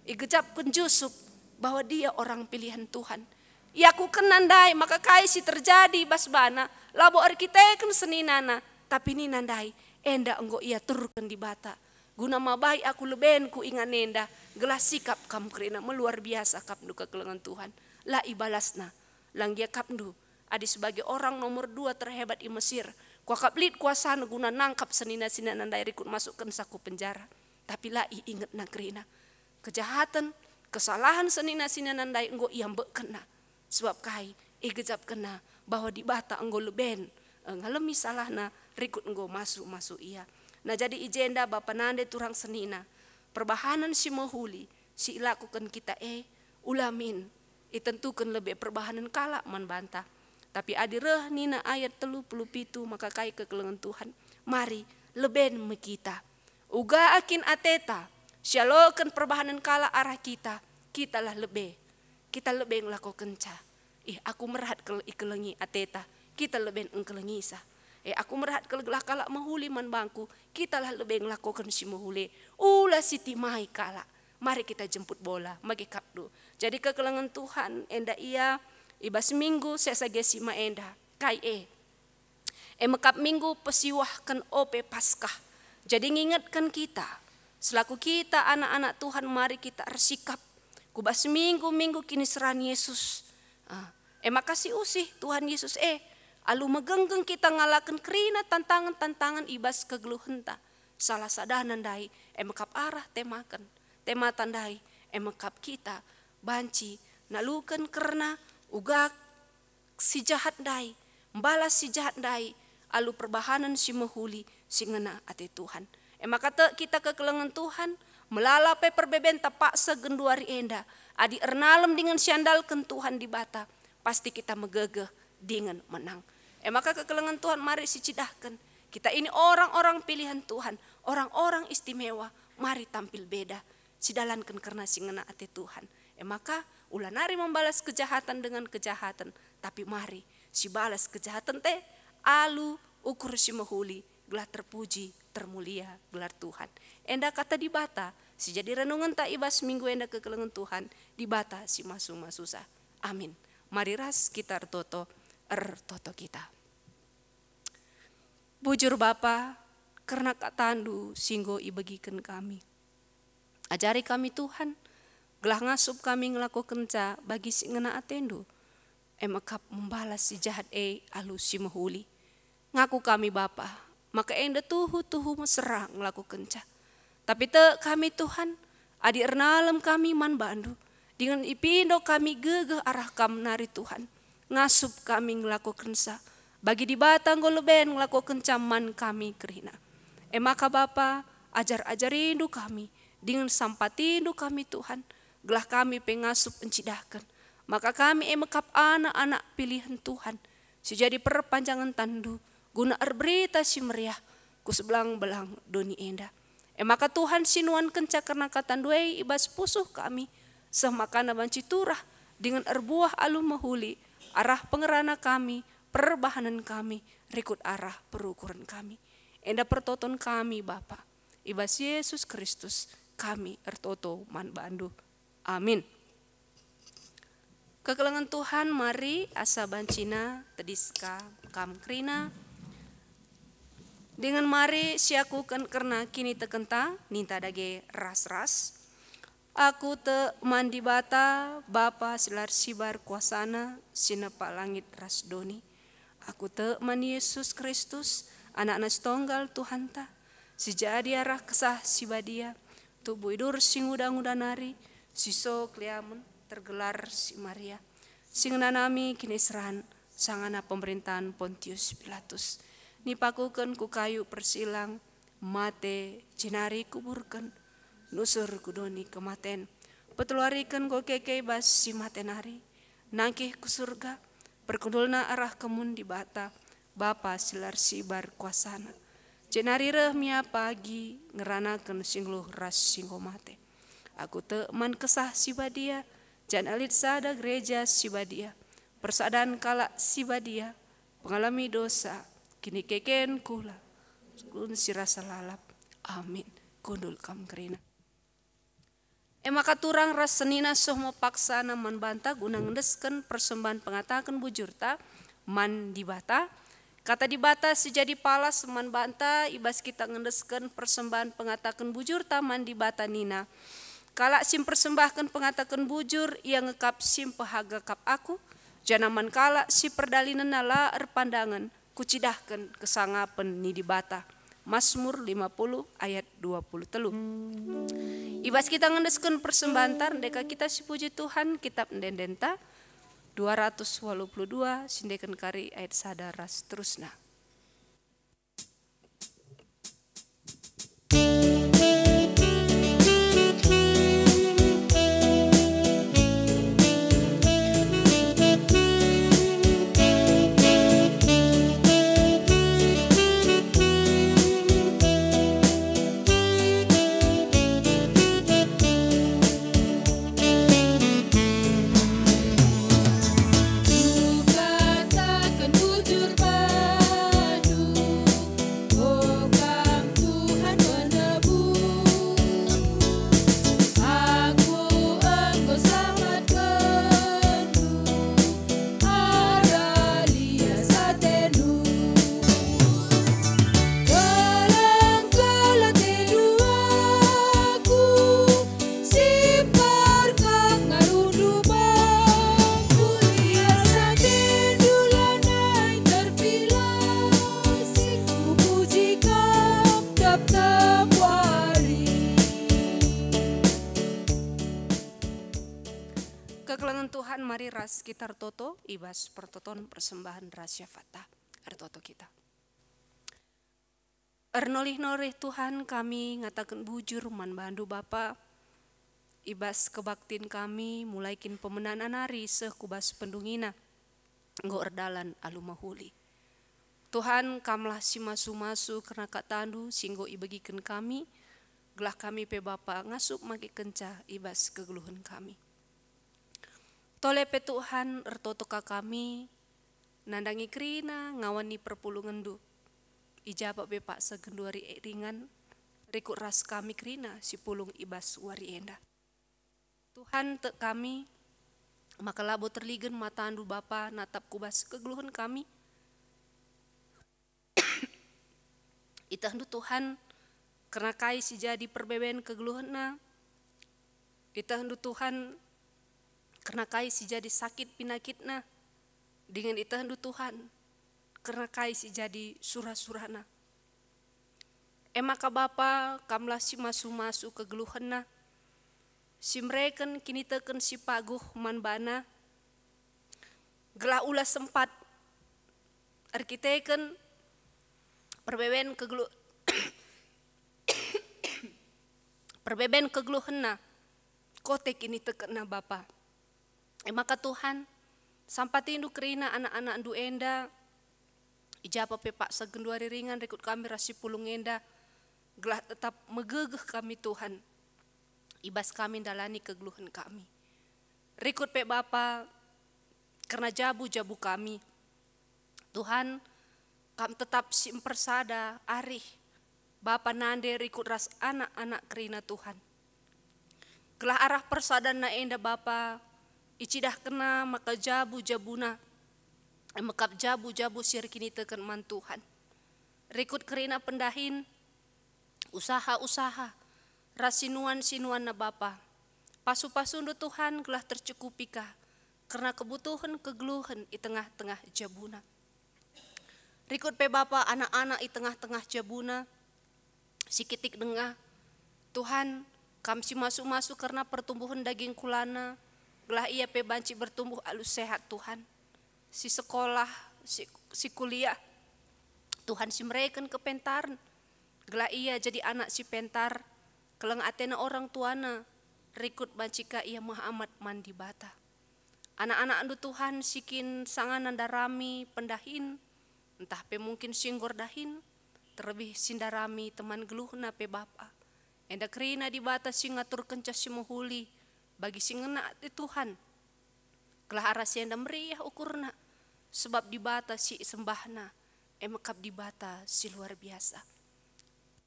Igejapkan Jusuf bahwa dia orang pilihan Tuhan. Iaku kenandai maka kai si terjadi basbana. Labo arkiteken seninana. Tapi ni nandai enda enggo ia turkan di bata. Guna mabai aku leben ku ingan enda. Gelas sikap kam kerina meluar biasa kapnu kekelengan Tuhan. La ibalasna. Langgia kapnu. Adi sebagai orang nomor 2 terhebat i Mesir. Kuakap lid kuasa guna nangkap senina-sina nandai rikut masukkan saku penjara. Tapi lai ingat nagrina. Kejahatan, kesalahan senina-sina nandai enggo ia mbek kena. Sebab kai igejap kena bahwa di bata enggo leben. Ngalemi salahna rikut enggo masuk ia. Nah jadi ijenda bapa nande turang senina. Perbahanan si mahuli si ilakukan kita ulamin. Itentukan lebih perbahanan kalak man bantah. Tapi adireh nina ayat 37 maka kai kekelengan Tuhan. Mari leben me kita. Uga akin ateta. Syalokan perbahanan kala arah kita. Kita lah lebih. Kita lebih ngelako kenca. Aku merahat ikelengi ateta. Kita lebih engkelengi sa. Aku merahat keleglah kala mahuli man bangku. Kita lah lebih ngelakukan si mahuli. Ulah siti mai kala. Mari kita jemput bola. Magi kapdu. Jadi kekelengan Tuhan. Enda ia. Ibas minggu sesage si maenda kai mekap minggu pesiwahkan ope paskah. Jadi ngingetkan kita selaku kita anak-anak Tuhan mari kita bersikap. Kubas minggu kini seran Yesus. Makasih usih Tuhan Yesus alu megenggeng kita ngalakan kerina tantangan ibas kegeluhenta. Salah sadanan dai mekap arah temakan. Tema tandai mekap kita banci nalukan karena uga si jahat dai, membalas si jahat dai, alu perbahanan si mahuli, si ngena ate Tuhan. Maka kita kekelengan Tuhan, melalapai perbeben tapak segenduari enda, adi ernalem dengan siandalkan Tuhan di bata, pasti kita megegeh dengan menang. Maka kekelengan Tuhan mari si cidahkan, kita ini orang-orang pilihan Tuhan, orang-orang istimewa, mari tampil beda, si dalankan karena si ngena ate Tuhan. Maka ulah nari membalas kejahatan dengan kejahatan. Tapi mari si balas kejahatan alu ukur si mahuli. Gelar terpuji, termulia, gelar Tuhan. Enda kata di bata. Si jadi renungan tak ibas minggu enda kekelengan Tuhan. Di bata si masu-masusah. Amin. Mari ras kita toto kita. Bujur Bapa, karena katandu singgo ibagikan kami. Ajari kami Tuhan, gelah ngasup kami ngelakukan kenca bagi si ngena atendu. Emakap membalas si jahat alu si mahuli. Ngaku kami Bapa, maka enda tuhu mesra ngelakukan kenca. Tapi te kami Tuhan, adi ernalem kami man bandu. Dengan ipindo kami gegeh arah kam nari Tuhan. Ngasup kami ngelakukan kenca. Bagi di batang goleben ngelakukan caman kami kerina. Maka Bapa, ajar-ajarindu kami. Dengan sampatindu kami Tuhan, gelah kami pengasup encidakan. Maka kami emakap anak-anak pilihan Tuhan. Sejadi perpanjangan tandu, guna berita si meriah, ku sebelang-belang doni enda. Maka Tuhan sinuan kenca karena katanduai ibas pusuh kami. Semakana banciturah dengan erbuah alu mahuli, arah pengerana kami, perbahanan kami, rikut arah perukuran kami. Enda pertoton kami Bapa, ibas Yesus Kristus, kami ertoto man bandu. Amin. Kekelengan Tuhan mari asa bancina tediska kam krina. Dengan mari siakukan karena kini tekenta ninta dage ras-ras. Aku te mandi bata Bapa silar sibar kuasana sinapa langit rasdoni. Aku te mandi Yesus Kristus anak-anak tonggal Tuhan ta. Sejadi arah kesah sibadia. Tubuh idur sing udang-udang nari, siso kliamen tergelar si Maria. Singna nami kini serahan sangana pemerintahan Pontius Pilatus. Nipakukan ku kayu persilang, mate jenari kuburkan, nusur kudoni kematen. Peteluarikan go keke bas si matenari, nangkih ku surga, perkundulna arah kemun di bata, Bapa silar sibar kuasana. Jenari remia pagi ngeranakan singluh ras singgo mate. Aku te man kesah sibadia, jan alit sada gereja sibadia. Persadaan kala sibadia, pengalami dosa, kini keken kula. Kun sirasa lalap. Amin. Kundul kam kerina. Maka turang ras senina sohmo paksana man banta guna ngendesken persembahan pengatakan bujurta man dibata. Kata dibata sejadi palas man banta ibas kita ngendesken persembahan pengatakan bujur taman dibata nina. Kala sim persembahkan pengatakan bujur yang ngekap sim pahaga kap aku. Janaman kala si perdalinan nala erpandangan kucidahkan kesangapen ni dibata. Mazmur 50 ayat 23. Ibas kita ngendesken persembahan tar deka kita si puji Tuhan kitab ndendenta 282 sindekan kari ayat sadaras terusna. Mari ras kita toto ibas pertoton persembahan rahasia fatah ertoto kita. Ernolih-nolih Tuhan kami ngatakan bujur man bandu Bapa ibas kebaktin kami mulaikin pemenanan hari seh kubas pendungina nggo erdalan alumahuli. Tuhan kamlah si masu-masu karena katandu singgo ibagikan kami gelah kami pe Bapa ngasup maki kenca ibas kegeluhan kami. Tole pe Tuhan ertoto ka kami nandangi krina ngawani perpulungan du. Ijabak be pak segenduari ringan rikut ras kami krina si pulung ibas wari enda. Tuhan te kami maka labo terligen matandu Bapa natap kubas kegeluhan kami. Ita hendu Tuhan karena kai si jadi perbeben kegeluhanna. Ita hendu Tuhan karena kai si jadi sakit pinakitna. Dengan ita hendu Tuhan karena kai si jadi surah-surahna. Maka Bapa kamlah si masu-masu kegeluhanna. Si mereken kini teken si paguh manbana. Gelah ulah sempat arkiteken perbeben kegeluhanna. Kote kini tekena Bapa. Maka Tuhan sampai tindu kerina anak-anak andu enda. Ijapa pepak segenduari ringan rekut kami rasi pulung enda. Gelah tetap megegeh kami Tuhan. Ibas kami dalani kegeluhan kami. Rikut pe Bapa karena jabu-jabu kami. Tuhan kami tetap simpersada arih. Bapa nande rikut ras anak-anak kerina Tuhan. Gelah arah persadan na enda Bapa. Icidah kena maka jabu-jabuna. Mekap jabu-jabu sir kini teken man Tuhan. Rikut kerina pendahin. Usaha-usaha. Rasinuan-sinuan na Bapa. Pasu-pasundu Tuhan gelah tercukupika. Karena kebutuhan kegeluhan di tengah-tengah jabuna. Rikut pe Bapa anak-anak di tengah-tengah jabuna. Sikitik dengah. Tuhan kami si masuk-masuk karena pertumbuhan daging kulana. Gelah ia pe banci bertumbuh alus sehat Tuhan. Si sekolah, si kuliah. Tuhan si mereka kepentaran. Gelah ia jadi anak si pentar. Keleng atena orang tuana. Rikut bancika ia Muhammad mandi bata. Anak-anak andu Tuhan sikin sanganan darami pendahin. Entah pe mungkin singgor dahin. Terlebih sindarami teman geluhna pe Bapa. Enda kerina di bata singatur kencah si muhuli. Bagi singena di Tuhan. Kelah arasi enda meriah ukurna. Sebab di bata si sembahna. Emekap di bata si luar biasa.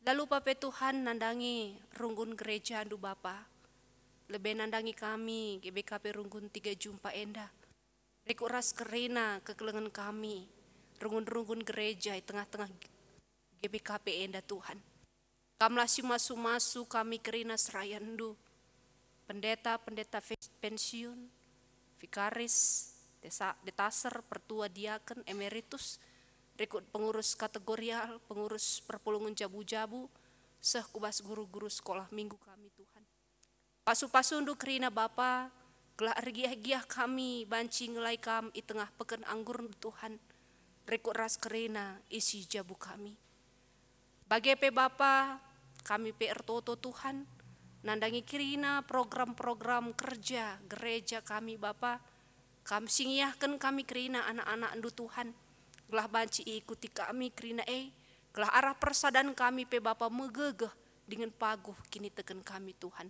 Lalu pape Tuhan nandangi runggun gereja andu Bapa. Lebih nandangi kami GBKP runggun 3 jumpa enda. Riku ras kerina kekelengan kami. Runggun-runggun gereja di tengah-tengah GBKP enda Tuhan. Kamlah si masu-masu kami kerina serayandu. Pendeta-pendeta pensiun, vikaris, detaser, pertua diaken, emeritus, rikut pengurus kategorial, pengurus perpulungan jabu-jabu, seh kubas guru-guru sekolah minggu kami Tuhan. Pasu-pasundu kerina Bapa, gelah ergiah-giah kami, banci ngelai kam i tengah peken anggur Tuhan, rikut ras kerina isi jabu kami. Bagi pe Bapa, kami pe ertoto Tuhan, nandangi kirina program-program kerja gereja kami Bapa, kami singiahkan kami kerina anak-anak andu Tuhan, gelah banci ikuti kami kerina gelah arah persadan kami pe Bapa megegeh dengan paguh kini teken kami Tuhan.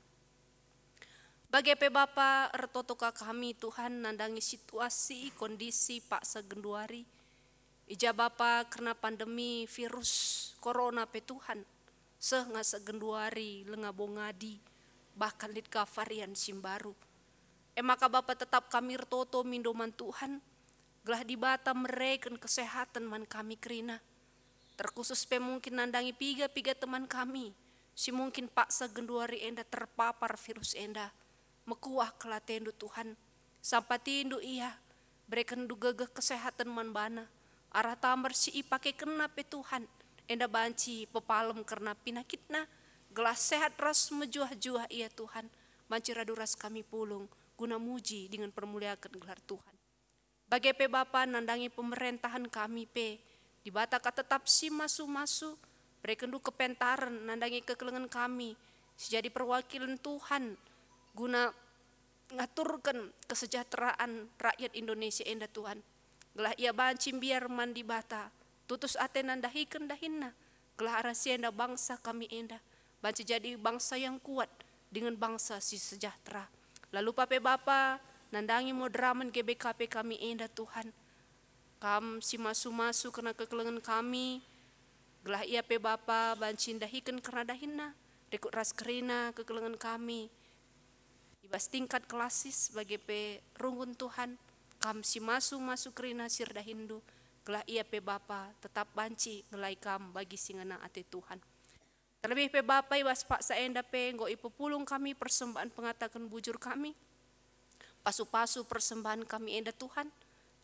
Bagi pe Bapa ertotoka kami Tuhan nandangi situasi kondisi Pak Segenduari, ija Bapa karena pandemi virus corona pe Tuhan, seh nga segenduari lengabongadi bahkan litka varian simbaru. Maka Bapa tetap kami ertoto mindoman Tuhan, gelah di bata mereken kesehatan man kami kerina. Terkhusus pe mungkin nandangi piga-piga teman kami, si mungkin Pak Segenduari enda terpapar virus enda, mekuah kelatendu Tuhan, sampai tindu iya, berikan du gegeh kesehatan man bana, arah tamar si ipake kena pe Tuhan, enda banci pepalem karena pinakitna, gelas sehat ras mejuah-juah iya Tuhan, banci raduras kami pulung, guna muji dengan permuliakan gelar Tuhan. Bagi pe Bapa nandangi pemerintahan kami pe, di bata tetap si masu-masu, berikan du kepentaran nandangi kekelengan kami, jadi perwakilan Tuhan, guna ngaturkan kesejahteraan rakyat Indonesia enda Tuhan. Gelah ia banci biar mandi bata, tutus ate nandahikan dahinna, gelah arasienda bangsa kami enda, banci jadi bangsa yang kuat dengan bangsa si sejahtera. Lalu pape Bapa nandangi modraman GBKP kami enda Tuhan. Kam si masu-masu kena kekelengan kami, gelah ia pe Bapa banci dahikan karena dahinna, rekut ras kerina kekelengan kami. Ibas tingkat kelasis bagi pe runggun Tuhan, kam si masu-masu kerina sir dahindu, gelah ia pe Bapa tetap banci ngelai kam bagi singana ate Tuhan. Terlebih pe Bapa ibas paksa enda pe nggo ipepulung kami persembahan pengatakan bujur kami. Pasu-pasu persembahan kami enda Tuhan.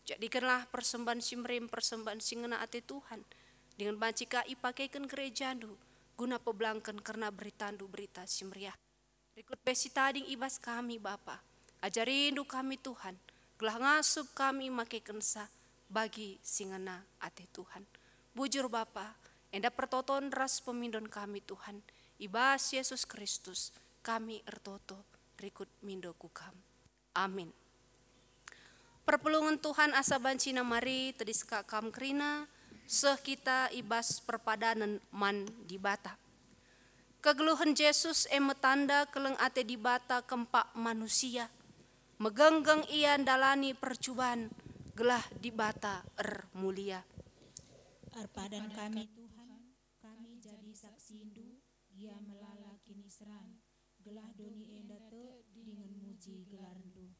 Jadikanlah persembahan simrem persembahan singana ate Tuhan. Dengan banci ka ipakaikan gerejandu guna pebelangkan karena beritandu berita simriah. Berikut besi tading ibas kami Bapa. Ajarindu kami Tuhan. Gelah ngasup kami make kensa bagi singana ate Tuhan. Bujur Bapa, enda pertoton ras pemindon kami Tuhan. Ibas Yesus Kristus kami ertoto rikut mindo kukam. Amin. Perpulungan Tuhan asa bancina mari tediska kam krina seh kita ibas perpadanan man di bata. Kegeluhan Yesus tanda keleng ate di bata kempak manusia. Megenggeng ia dalani percubaan gelah di bata mulia. Arpadan kami Tuhan, kami jadi saksi indu, ia melala kini seran, gelah doni enda te dengan muji gelarndu.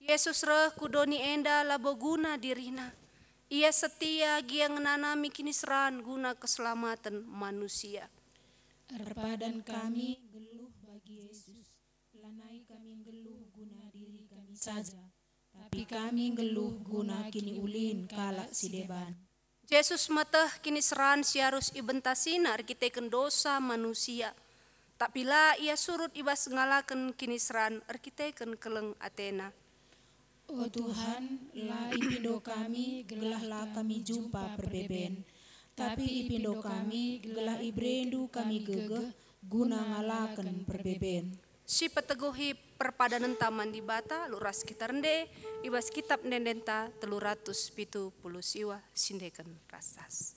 Yesus reh kudoni enda labo guna dirina, ia setia gia ngenanami kini seran guna keselamatan manusia. Arpadan kami geluh bagi Yesus, lanai kami geluh guna diri kami saja, tapi kami geluh guna kini ulin kalak si deban. Yesus mateh kini seran siarus ibentasina arkiteken dosa manusia. Tak pila ia surut ibas ngalaken kini seran arkiteken keleng Athena. Oh Tuhan, lah ipindo kami, gelahlah kami jumpa perbeben. Tapi ipindo kami, gelah ibrendu kami gegeh, guna ngalaken perbeben. Si peteguhi perpadanan taman di bata luras kita rende ibas kitab nendenta 370 siwa sindekan rasas.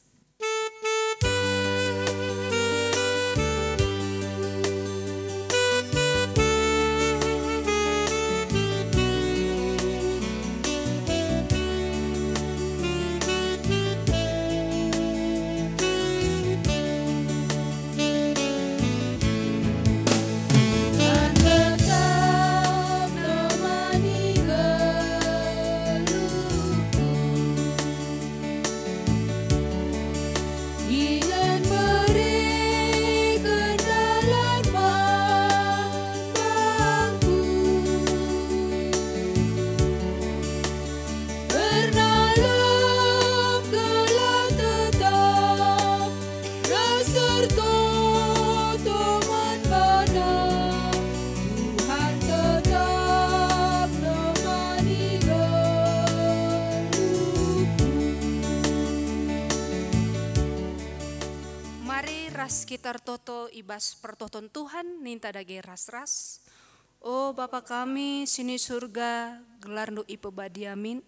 Sekitar toto ibas pertoton Tuhan ninta dage ras-ras. Oh Bapa kami sini surga gelarndu ipebadiamin.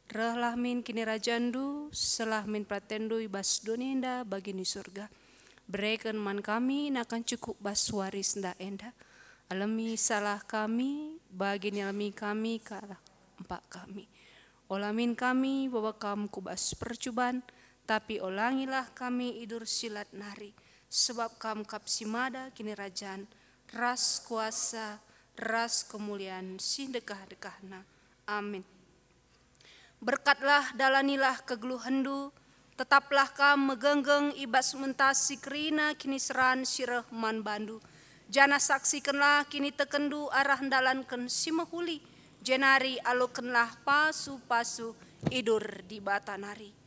Rehlah min kini rajandu selah min pratendu ibas doninda bagi ni surga. Berikan man kami nakan cukup bas waris nda enda. Alami salah kami bagi ni alami kami kalah empat kami. Olamin kami bahwa kamu kubas percubaan. Tapi olangilah kami idur silat nari. Sebab kam kapsimada kini rajaan, ras kuasa, ras kemuliaan, sindekah-dekahna. Amin. Berkatlah dalanilah kegeluhendu, tetaplah kam megenggeng ibas mentasi kerina kini seran sireh man bandu. Jana saksikanlah kini tekendu arah dalanken simahuli, jenari alokenlah pasu-pasu idur di batanari.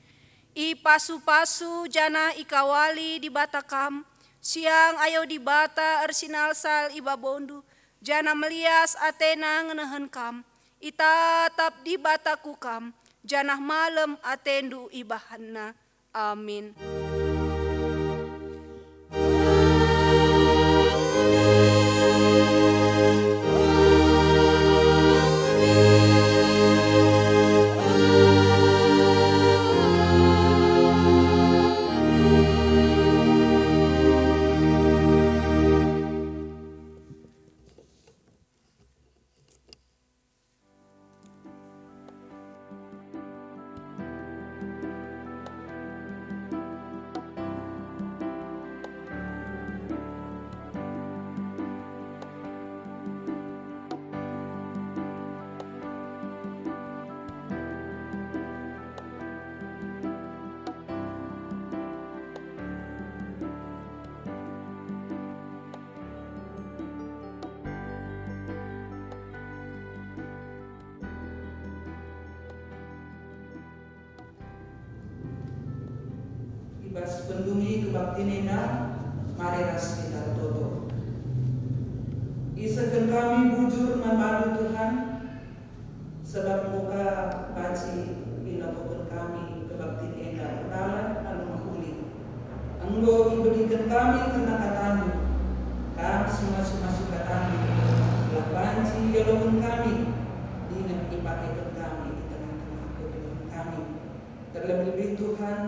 I pasu-pasu jana ikawali di batakam, siang ayo di bata arsinal sal iba bondu, jana melias Athena ngenehen kam, itatap di bataku kam, janah malam atendu ibahana. Amin. ibas pendungi kebakti nena mari ras kita toto. Isakan kami bujur membantu Tuhan sebab muka baci ilakukan kami kebakti nena talan lalu mahuli. Anggo iberikan kami kena katamu kami semua katamu telah banci ilakukan kami dengan dipakaikan kami di tengah-tengah kehidupan kami. Terlebih Tuhan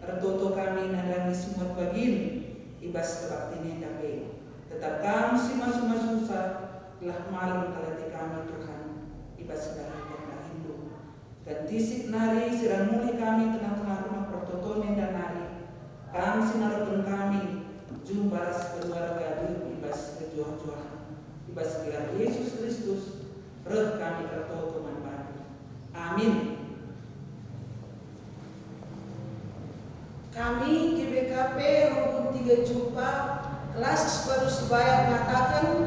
ertoto kami nadangi semua bagin ibas kebakti nena be. Tetap kami semua susah telah malam kalati kami Tuhan ibas dari Hindu. Dan tisik nari sirang muli kami tengah-tengah rumah pertoto nenda nari. Kami sinarukan kami jumpa keluarga ibas kejuang-juang ibas gelar Yesus Kristus reh kami tertoto manbani. Amin. Kami GBKP Rukun 3 Jumpa kelas baru sebaya mengatakan